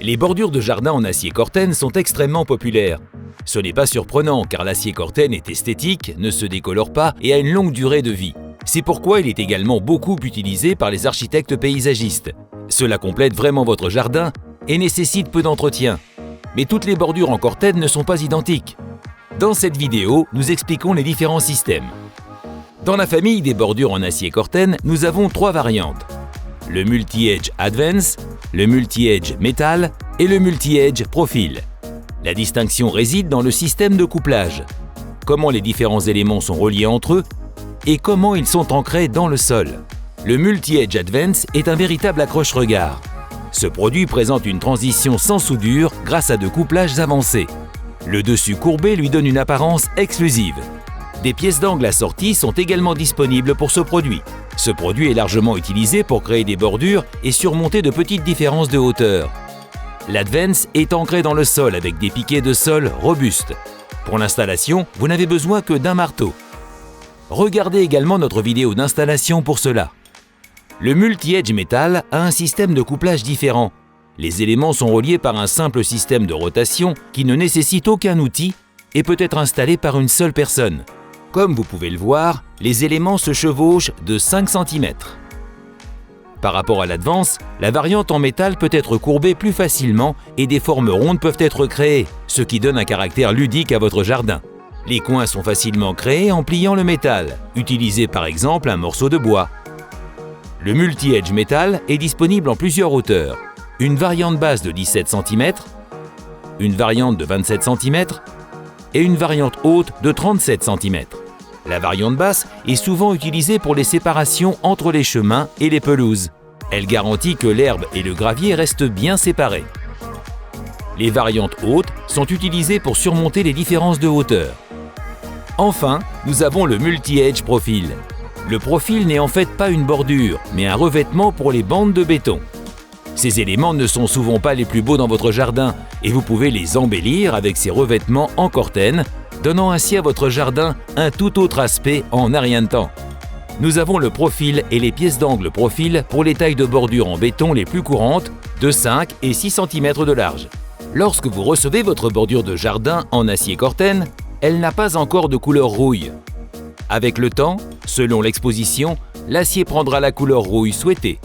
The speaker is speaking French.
Les bordures de jardin en acier Corten sont extrêmement populaires. Ce n'est pas surprenant car l'acier Corten est esthétique, ne se décolore pas et a une longue durée de vie. C'est pourquoi il est également beaucoup utilisé par les architectes paysagistes. Cela complète vraiment votre jardin et nécessite peu d'entretien. Mais toutes les bordures en Corten ne sont pas identiques. Dans cette vidéo, nous expliquons les différents systèmes. Dans la famille des bordures en acier Corten, nous avons 3 variantes. Le Multi-Edge Advance, le Multi-Edge Metal et le Multi-Edge Profil. La distinction réside dans le système de couplage. Comment les différents éléments sont reliés entre eux et comment ils sont ancrés dans le sol. Le Multi-Edge Advance est un véritable accroche-regard. Ce produit présente une transition sans soudure grâce à 2 couplages avancés. Le dessus courbé lui donne une apparence exclusive. Des pièces d'angle assorties sont également disponibles pour ce produit. Ce produit est largement utilisé pour créer des bordures et surmonter de petites différences de hauteur. L'Advance est ancré dans le sol avec des piquets de sol robustes. Pour l'installation, vous n'avez besoin que d'un marteau. Regardez également notre vidéo d'installation pour cela. Le Multi-Edge Metal a un système de couplage différent. Les éléments sont reliés par un simple système de rotation qui ne nécessite aucun outil et peut être installé par une seule personne. Comme vous pouvez le voir, les éléments se chevauchent de 5 cm. Par rapport à l'Advance, la variante en métal peut être courbée plus facilement et des formes rondes peuvent être créées, ce qui donne un caractère ludique à votre jardin. Les coins sont facilement créés en pliant le métal. Utilisez par exemple un morceau de bois. Le Multi-Edge Metal est disponible en plusieurs hauteurs. Une variante basse de 17 cm, une variante de 27 cm et une variante haute de 37 cm. La variante basse est souvent utilisée pour les séparations entre les chemins et les pelouses. Elle garantit que l'herbe et le gravier restent bien séparés. Les variantes hautes sont utilisées pour surmonter les différences de hauteur. Enfin, nous avons le Multi-Edge Profil. Le profil n'est en fait pas une bordure, mais un revêtement pour les bandes de béton. Ces éléments ne sont souvent pas les plus beaux dans votre jardin et vous pouvez les embellir avec ces revêtements en Corten, donnant ainsi à votre jardin un tout autre aspect en un rien de temps. Nous avons le profil et les pièces d'angle profil pour les tailles de bordure en béton les plus courantes, de 5 et 6 cm de large. Lorsque vous recevez votre bordure de jardin en acier Corten, elle n'a pas encore de couleur rouille. Avec le temps, selon l'exposition, l'acier prendra la couleur rouille souhaitée.